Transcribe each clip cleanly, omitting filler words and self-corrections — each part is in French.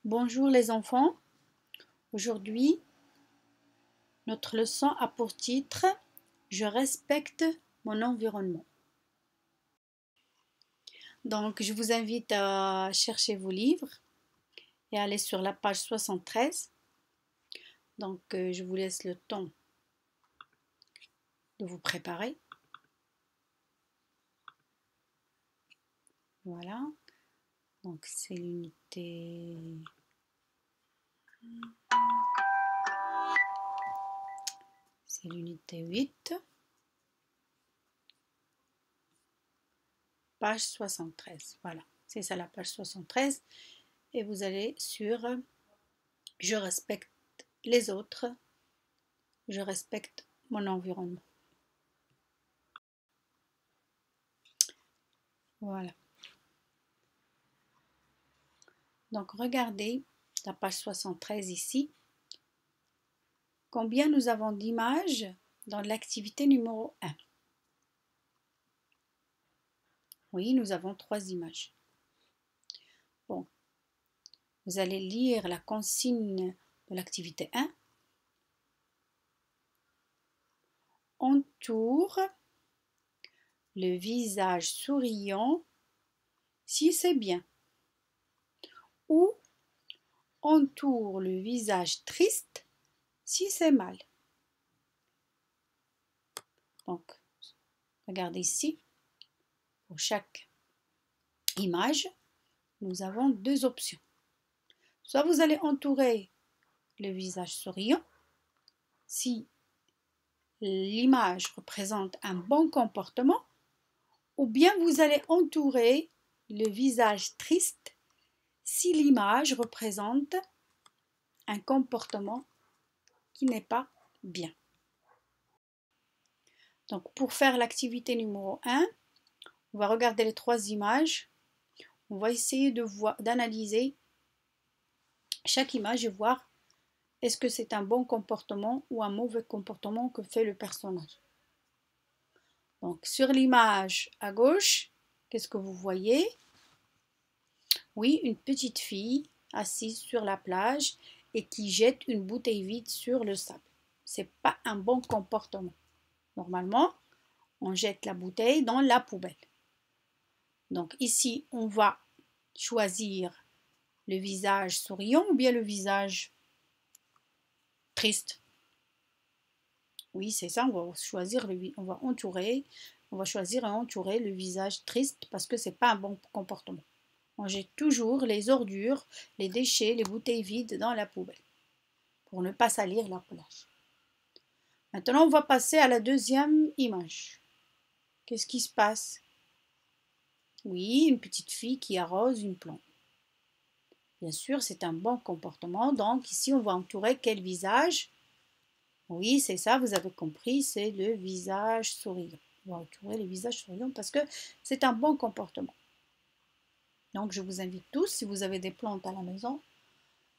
Bonjour les enfants, aujourd'hui notre leçon a pour titre « Je respecte mon environnement ». Donc je vous invite à chercher vos livres et à aller sur la page 73. Donc je vous laisse le temps de vous préparer. Voilà, donc c'est l'unité... C'est l'unité 8, page 73. Voilà, c'est ça la page 73. Et vous allez sur « Je respecte les autres, je respecte mon environnement ». Voilà. Donc regardez la page 73 ici. Combien nous avons d'images dans l'activité numéro 1? Oui, nous avons 3 images. Bon, vous allez lire la consigne de l'activité 1. Entoure le visage souriant si c'est bien. Ou entoure le visage triste si c'est mal. Donc, regardez ici. Pour chaque image, nous avons 2 options. Soit vous allez entourer le visage souriant si l'image représente un bon comportement, ou bien vous allez entourer le visage triste si l'image représente un comportement qui n'est pas bien. Donc pour faire l'activité numéro 1, on va regarder les 3 images. On va essayer d'analyser chaque image et voir est-ce que c'est un bon comportement ou un mauvais comportement que fait le personnage. Donc sur l'image à gauche, qu'est-ce que vous voyez? Oui, une petite fille assise sur la plage et qui jette une bouteille vide sur le sable. C'est pas un bon comportement. Normalement, on jette la bouteille dans la poubelle. Donc ici, on va choisir le visage souriant ou bien le visage triste. Oui, c'est ça, on va choisir on va choisir et entourer le visage triste parce que c'est pas un bon comportement. On jette toujours les ordures, les déchets, les bouteilles vides dans la poubelle pour ne pas salir la plage. Maintenant, on va passer à la deuxième image. Qu'est-ce qui se passe? Oui, une petite fille qui arrose une plante. Bien sûr, c'est un bon comportement. Donc ici, on va entourer quel visage? Oui, c'est ça, vous avez compris, c'est le visage souriant. On va entourer le visage souriant parce que c'est un bon comportement. Donc, je vous invite tous, si vous avez des plantes à la maison,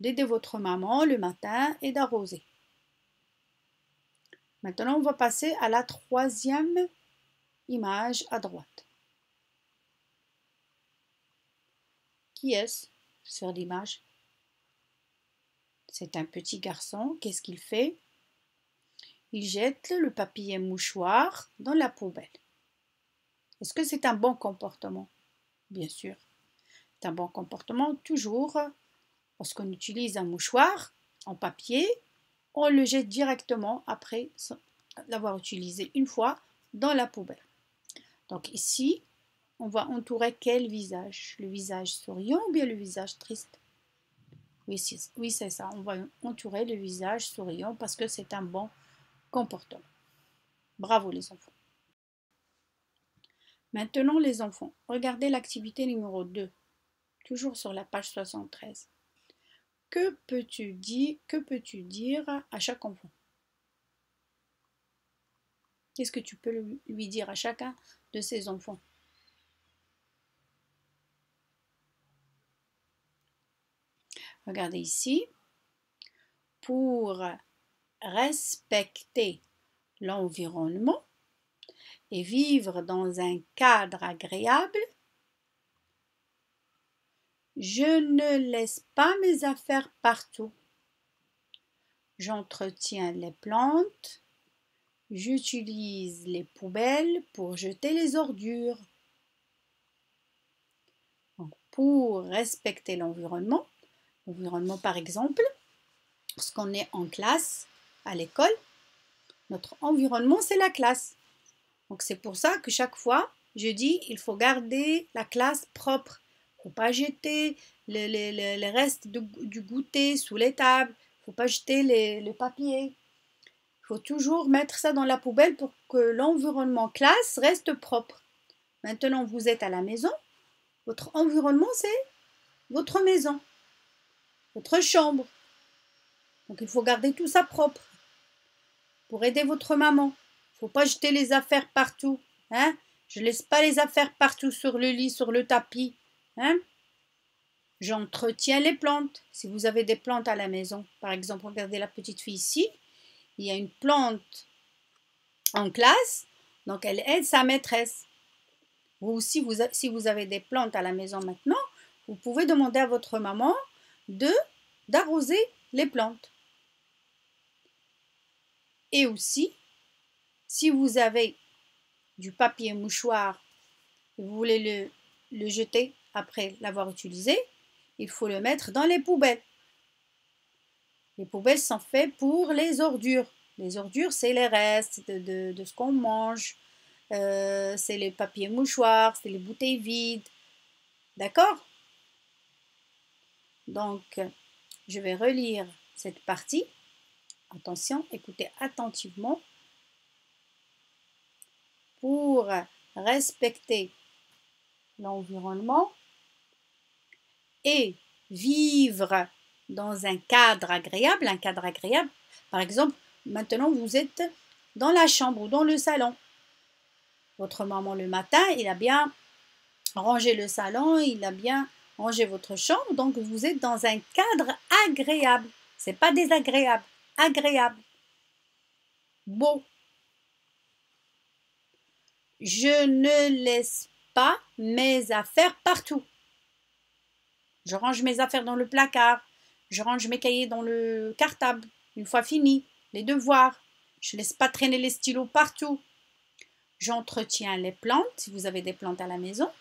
d'aider votre maman le matin et d'arroser. Maintenant, on va passer à la troisième image à droite. Qui est-ce sur l'image? C'est un petit garçon. Qu'est-ce qu'il fait? Il jette le papier mouchoir dans la poubelle. Est-ce que c'est un bon comportement? Bien sûr. C'est un bon comportement. Toujours, lorsqu'on utilise un mouchoir en papier, on le jette directement après l'avoir utilisé une fois dans la poubelle. Donc ici, on va entourer quel visage? Le visage souriant ou bien le visage triste? Oui, c'est ça. On va entourer le visage souriant parce que c'est un bon comportement. Bravo les enfants. Maintenant les enfants, regardez l'activité numéro 2, toujours sur la page 73. Que peux-tu dire à chaque enfant? Qu'est-ce que tu peux lui dire à chacun de ces enfants? Regardez ici. Pour respecter l'environnement et vivre dans un cadre agréable, Je ne laisse pas mes affaires partout. J'entretiens les plantes. J'utilise les poubelles pour jeter les ordures. Donc, pour respecter l'environnement par exemple, lorsqu'on est en classe, à l'école, notre environnement c'est la classe. Donc c'est pour ça que chaque fois, je dis il faut garder la classe propre. Il ne faut pas jeter les restes du goûter sous les tables. Il ne faut pas jeter le papier. Il faut toujours mettre ça dans la poubelle pour que l'environnement classe reste propre. Maintenant, vous êtes à la maison. Votre environnement, c'est votre maison, votre chambre. Donc il faut garder tout ça propre pour aider votre maman. Il ne faut pas jeter les affaires partout. Hein? Je ne laisse pas les affaires partout sur le lit, sur le tapis. Hein? J'entretiens les plantes. Si vous avez des plantes à la maison, par exemple, regardez la petite fille ici. Il y a une plante en classe, donc elle aide sa maîtresse. Vous aussi, si vous avez des plantes à la maison maintenant, vous pouvez demander à votre maman d'arroser les plantes. Et aussi, si vous avez du papier mouchoir et vous voulez le jeter après l'avoir utilisé, il faut le mettre dans les poubelles. Les poubelles sont faites pour les ordures. Les ordures, c'est les restes de ce qu'on mange. C'est les papiers mouchoirs, c'est les bouteilles vides. D'accord? Donc, je vais relire cette partie. Attention, écoutez attentivement. Pour respecter l'environnement et vivre dans un cadre agréable, par exemple, maintenant vous êtes dans la chambre ou dans le salon. Votre maman le matin, il a bien rangé le salon, il a bien rangé votre chambre, donc vous êtes dans un cadre agréable. C'est pas désagréable, agréable, beau. Je ne laisse pas mes affaires partout. Je range mes affaires dans le placard. Je range mes cahiers dans le cartable. Une fois fini, les devoirs. Je ne laisse pas traîner les stylos partout. J'entretiens les plantes, si vous avez des plantes à la maison.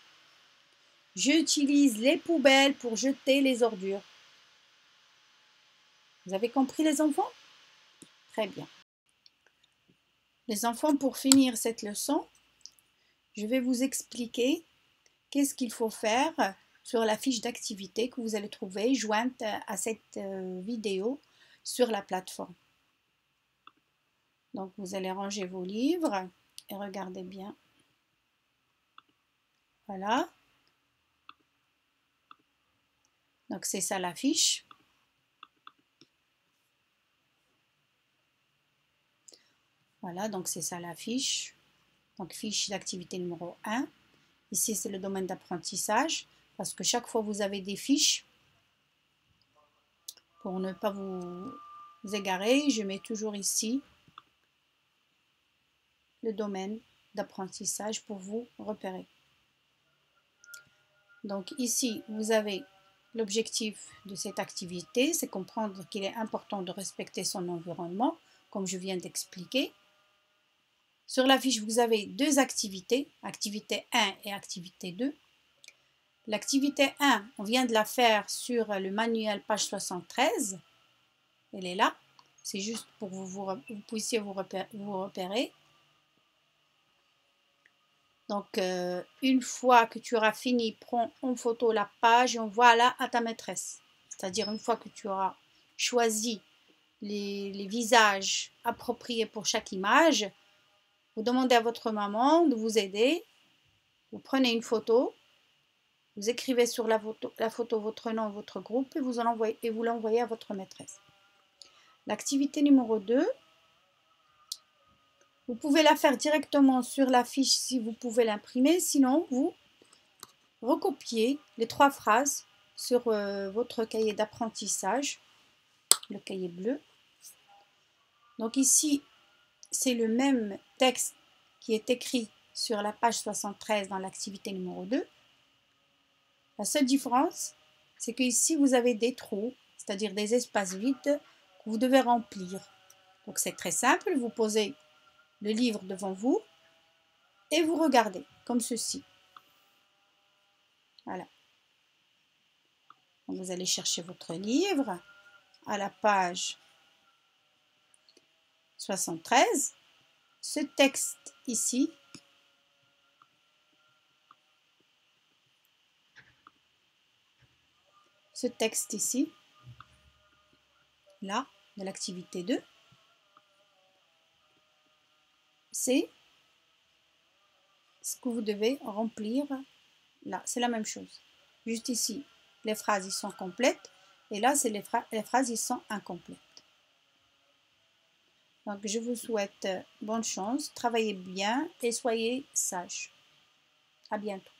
J'utilise les poubelles pour jeter les ordures. Vous avez compris les enfants? Très bien. Les enfants, pour finir cette leçon, je vais vous expliquer qu'est-ce qu'il faut faire sur la fiche d'activité que vous allez trouver jointe à cette vidéo sur la plateforme. Donc vous allez ranger vos livres et regardez bien. Voilà. Donc c'est ça la fiche. Voilà, donc c'est ça la fiche. Donc fiche d'activité numéro 1. Ici c'est le domaine d'apprentissage parce que chaque fois vous avez des fiches. Pour ne pas vous égarer, je mets toujours ici le domaine d'apprentissage pour vous repérer. Donc ici, vous avez l'objectif de cette activité, c'est comprendre qu'il est important de respecter son environnement, comme je viens d'expliquer. Sur la fiche, vous avez deux activités, activité 1 et activité 2. L'activité 1, on vient de la faire sur le manuel page 73. Elle est là. C'est juste pour que vous puissiez vous repérer. Donc, une fois que tu auras fini, prends en photo la page et envoie-la à ta maîtresse. C'est-à-dire, une fois que tu auras choisi les visages appropriés pour chaque image, vous demandez à votre maman de vous aider. Vous prenez une photo, vous écrivez sur la photo votre nom, votre groupe et vous l'envoyez à votre maîtresse. L'activité numéro 2, vous pouvez la faire directement sur la fiche si vous pouvez l'imprimer. Sinon, vous recopiez les 3 phrases sur votre cahier d'apprentissage, le cahier bleu. Donc ici, c'est le même texte qui est écrit sur la page 73 dans l'activité numéro 2. La seule différence, c'est que ici vous avez des trous, c'est-à-dire des espaces vides que vous devez remplir. Donc c'est très simple, vous posez le livre devant vous et vous regardez, comme ceci. Voilà. Donc vous allez chercher votre livre à la page 73. Ce texte ici, là, de l'activité 2, c'est ce que vous devez remplir là. C'est la même chose. Juste ici, les phrases, ils sont complètes. Et là, c'est les phrases, ils sont incomplètes. Donc, je vous souhaite bonne chance, travaillez bien et soyez sages. À bientôt.